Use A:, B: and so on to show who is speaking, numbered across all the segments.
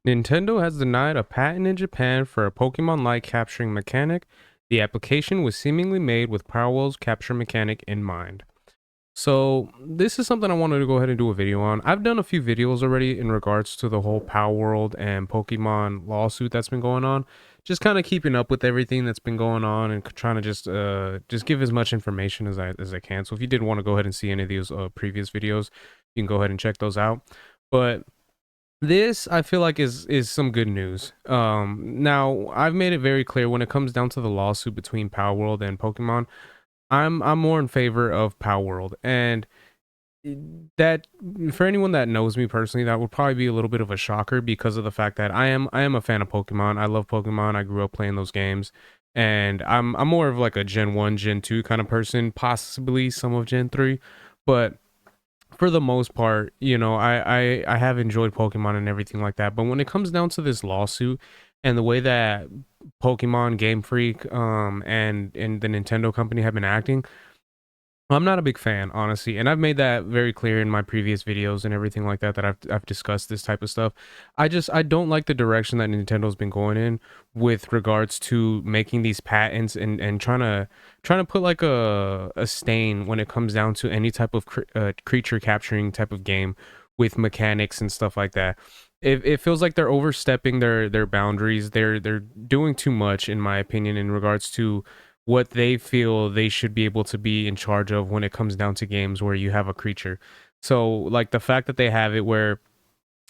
A: Nintendo has denied a patent in Japan for a Pokemon-like capturing mechanic. The application was seemingly made with Palworld's capture mechanic in mind. So this is something I wanted to go ahead and do a video on. I've done a few videos already in regards to the whole Palworld and Pokemon lawsuit that's been going on. Just kind of keeping up with everything that's been going on and trying to just give as much information as I can. So if you did want to go ahead and see any of these previous videos, you can go ahead and check those out. But this I feel like is some good news. Now I've made it very clear when it comes down to the lawsuit between Palworld and Pokemon, I'm more in favor of Palworld, and that for anyone that knows me personally, that would probably be a little bit of a shocker because of the fact that I am a fan of Pokemon. I love Pokemon. I grew up playing those games, and I'm more of like a Gen 1, Gen 2 kind of person, possibly some of Gen 3, but for the most part, I have enjoyed Pokemon and everything like that. But when it comes down to this lawsuit and the way that Pokemon, Game Freak, and the Nintendo company have been acting, I'm not a big fan, honestly, and I've made that very clear in my previous videos and everything like that. That I've discussed this type of stuff. I don't like the direction that Nintendo's been going in with regards to making these patents and trying to put like a stain when it comes down to any type of creature capturing type of game with mechanics and stuff like that. It feels like they're overstepping their boundaries. They're doing too much, in my opinion, in regards to what they feel they should be able to be in charge of when it comes down to games where you have a creature. So like the fact that they have it where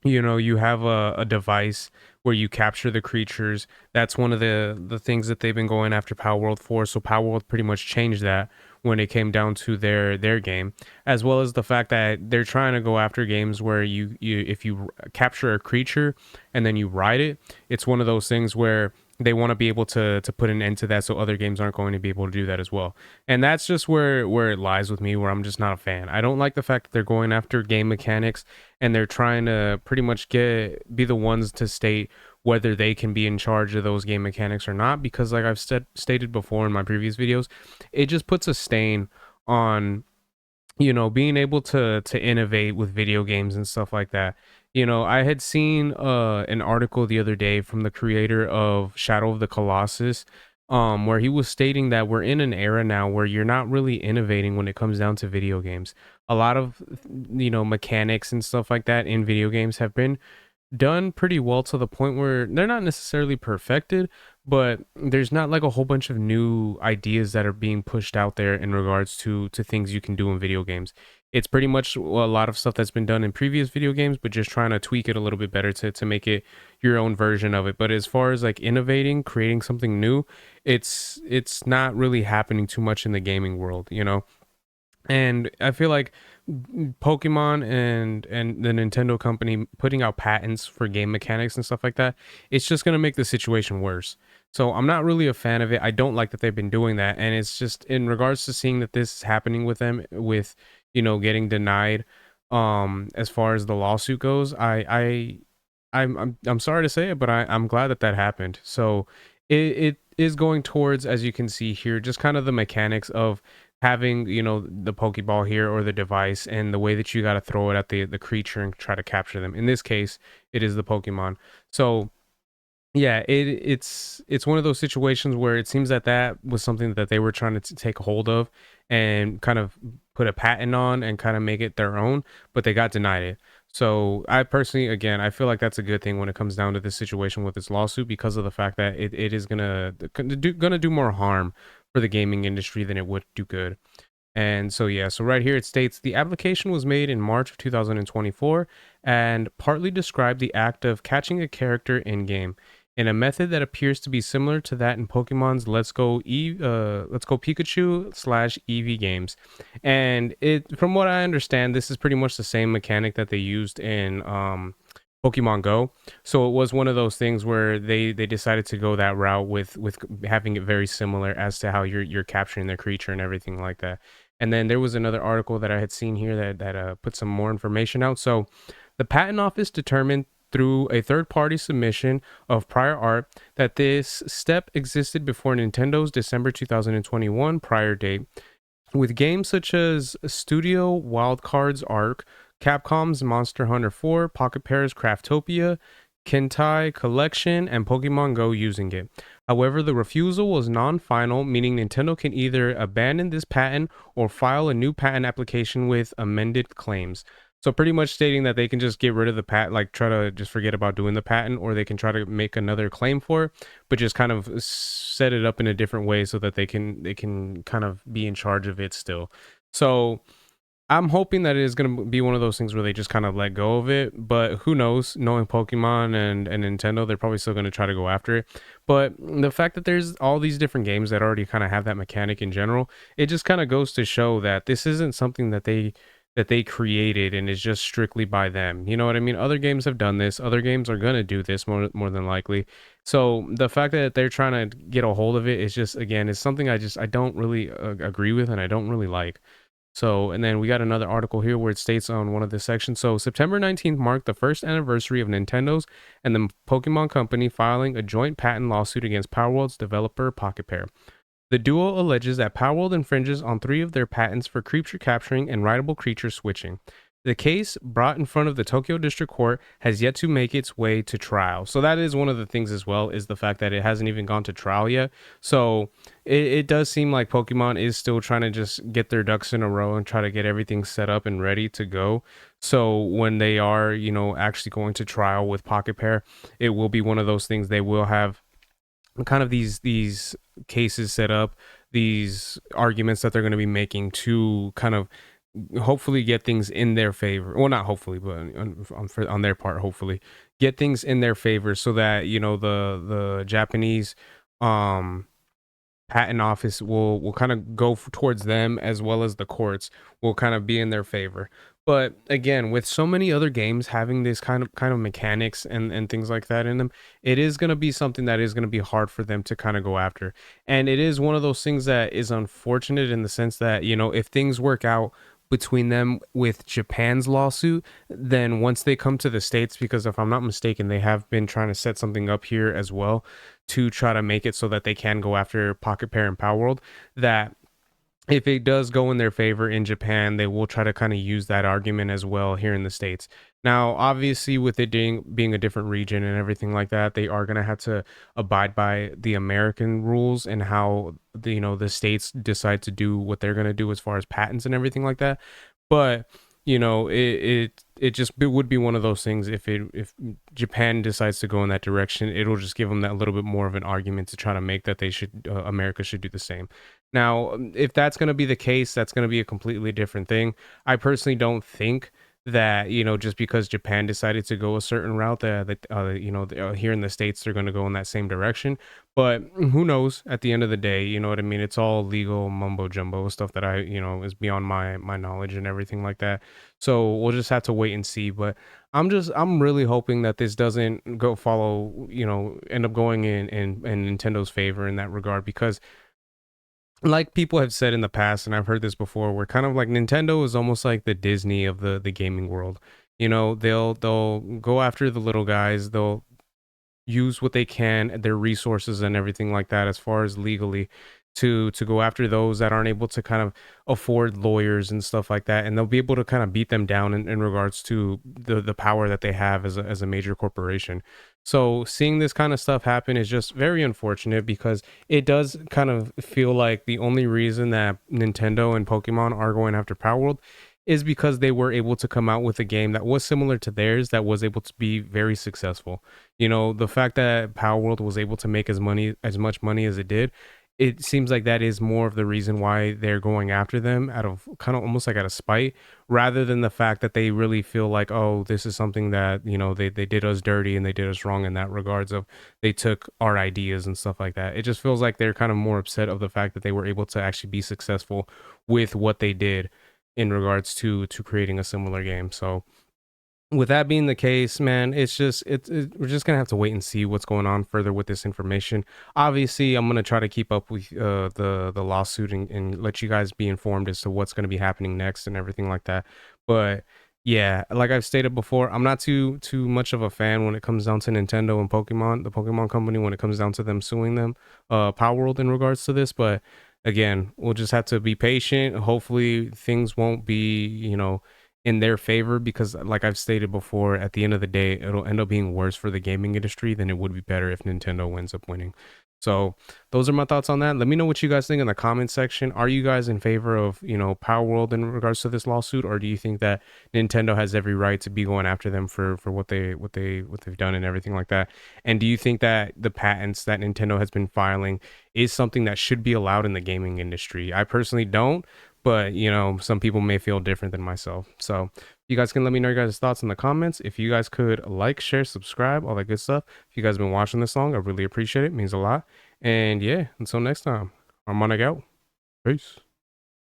A: you have a device where you capture the creatures. That's one of the things that they've been going after Power World for. So Power World pretty much changed that when it came down to their game, as well as the fact that they're trying to go after games where you if you capture a creature and then you ride it, it's one of those things where they want to be able to put an end to that so other games aren't going to be able to do that as well. And that's just where it lies with me, where I'm just not a fan. I don't like the fact that they're going after game mechanics and they're trying to pretty much be the ones to state whether they can be in charge of those game mechanics or not, because like I've stated before in my previous videos, it just puts a stain on being able to innovate with video games and stuff like that. I had seen an article the other day from the creator of Shadow of the Colossus, where he was stating that we're in an era now where you're not really innovating when it comes down to video games. A lot of mechanics and stuff like that in video games have been done pretty well to the point where they're not necessarily perfected, but there's not like a whole bunch of new ideas that are being pushed out there in regards to things you can do in video games. It's pretty much a lot of stuff that's been done in previous video games, but just trying to tweak it a little bit better to make it your own version of it. But as far as like innovating, creating something new, it's not really happening too much in the gaming world. And I feel like Pokemon and the Nintendo company putting out patents for game mechanics and stuff like that, it's just going to make the situation worse. So I'm not really a fan of it. I don't like that they've been doing that, and it's just in regards to seeing that this is happening with them, with getting denied as far as the lawsuit goes. I'm sorry to say it, but I'm glad that that happened. So it is going towards, as you can see here, just kind of the mechanics of having the Pokeball here or the device, and the way that you got to throw it at the creature and try to capture them. In this case, it is the Pokemon. So yeah, it's one of those situations where it seems that that was something that they were trying to take hold of and kind of put a patent on and kind of make it their own, but they got denied it. So I personally, again, I feel like that's a good thing when it comes down to this situation with this lawsuit, because of the fact that it is gonna do more harm for the gaming industry than it would do good. And so, yeah, so right here it states the application was made in March of 2024 and partly described the act of catching a character in game in a method that appears to be similar to that in Pokemon's Let's Go Pikachu slash Eevee games. And from what I understand, this is pretty much the same mechanic that they used in Pokemon Go. So it was one of those things where they decided to go that route with having it very similar as to how you're capturing the creature and everything like that. And then there was another article that I had seen here that put some more information out. So the patent office determined through a third-party submission of prior art that this step existed before Nintendo's December 2021 prior date, with games such as Studio Wildcards Arc, Capcom's Monster Hunter 4, Pocket Pair's Craftopia, Kentai Collection and Pokemon Go using it. However, the refusal was non final, meaning Nintendo can either abandon this patent or file a new patent application with amended claims. So, pretty much stating that they can just get rid of the patent, like try to just forget about doing the patent, or they can try to make another claim for it, but just kind of set it up in a different way so that they can kind of be in charge of it still. So, I'm hoping that it is going to be one of those things where they just kind of let go of it, but who knows? Knowing Pokemon and Nintendo, they're probably still going to try to go after it. But the fact that there's all these different games that already kind of have that mechanic in general, it just kind of goes to show that this isn't something that they created and is just strictly by them. You know what I mean? Other games have done this. Other games are going to do this more than likely. So the fact that they're trying to get a hold of it is just, again, is something I don't really agree with, and I don't really like. So, and then we got another article here where it states on one of the sections. So, September 19th marked the first anniversary of Nintendo's and the Pokemon Company filing a joint patent lawsuit against Palworld's developer Pocket Pair. The duo alleges that Palworld infringes on 3 of their patents for creature capturing and rideable creature switching. The case, brought in front of the Tokyo District Court, has yet to make its way to trial. So that is one of the things as well, is the fact that it hasn't even gone to trial yet. So it does seem like Pokemon is still trying to just get their ducks in a row and try to get everything set up and ready to go. So when they are, actually going to trial with Pocket Pair, it will be one of those things. They will have kind of these cases set up, these arguments that they're going to be making to kind of hopefully get things in their favor. Well, not hopefully, but on their part, hopefully get things in their favor so that the Japanese um patent office will kind of go towards them, as well as the courts will kind of be in their favor. But again, with so many other games having this kind of mechanics and things like that in them, it is going to be something that is going to be hard for them to kind of go after. And it is one of those things that is unfortunate in the sense that, if things work out between them with Japan's lawsuit, then once they come to the States, because if I'm not mistaken, they have been trying to set something up here as well to try to make it so that they can go after Pocket Pair and Palworld, that if it does go in their favor in Japan, they will try to kind of use that argument as well here in the States. Now, obviously, with it being a different region and everything like that, they are going to have to abide by the American rules and how the states decide to do what they're going to do as far as patents and everything like that. But it would be one of those things. If Japan decides to go in that direction, it'll just give them that little bit more of an argument to try to make that they should America should do the same. Now, if that's going to be the case, that's going to be a completely different thing. I personally don't think that just because Japan decided to go a certain route here in the States they're going to go in that same direction. But who knows? At the end of the day, you know what I mean. It's all legal mumbo jumbo stuff that is beyond my knowledge and everything like that. So we'll just have to wait and see. But I'm really hoping that this doesn't go follow end up going in Nintendo's favor in that regard, because like people have said in the past, and I've heard this before, where kind of like Nintendo is almost like the Disney of the gaming world. They'll go after the little guys. They'll use what they can, their resources and everything like that, as far as legally, to go after those that aren't able to kind of afford lawyers and stuff like that, and they'll be able to kind of beat them down in regards to the power that they have as a major corporation. So seeing this kind of stuff happen is just very unfortunate, because it does kind of feel like the only reason that Nintendo and Pokemon are going after Power World is because they were able to come out with a game that was similar to theirs, that was able to be very successful. The fact that Power World was able to make as much money as it did, it seems like that is more of the reason why they're going after them, out of kind of almost like out of spite, rather than the fact that they really feel like, oh, this is something that they did us dirty and they did us wrong in that regards of they took our ideas and stuff like that. It just feels like they're kind of more upset of the fact that they were able to actually be successful with what they did in regards to creating a similar game. So with that being the case, man, we're just gonna have to wait and see what's going on further with this information. Obviously, I'm gonna try to keep up with the lawsuit, and let you guys be informed as to what's gonna be happening next and everything like that. But yeah, like I've stated before, I'm not too much of a fan when it comes down to Nintendo and Pokemon, the Pokemon Company, when it comes down to them suing them, Power World, in regards to this. But again, we'll just have to be patient. Hopefully, things won't be in their favor because, like I've stated before, at the end of the day, it'll end up being worse for the gaming industry than it would be better if Nintendo ends up winning. So those are my thoughts on that. Let me know what you guys think in the comment section. Are you guys in favor of, Power World in regards to this lawsuit, or do you think that Nintendo has every right to be going after them for what they've done and everything like that? And do you think that the patents that Nintendo has been filing is something that should be allowed in the gaming industry? I personally don't, but some people may feel different than myself. So you guys can let me know your guys' thoughts in the comments. If you guys could like, share, subscribe, all that good stuff. If you guys have been watching this long, I really appreciate it. It means a lot. And yeah, until next time, I'm on out. Peace.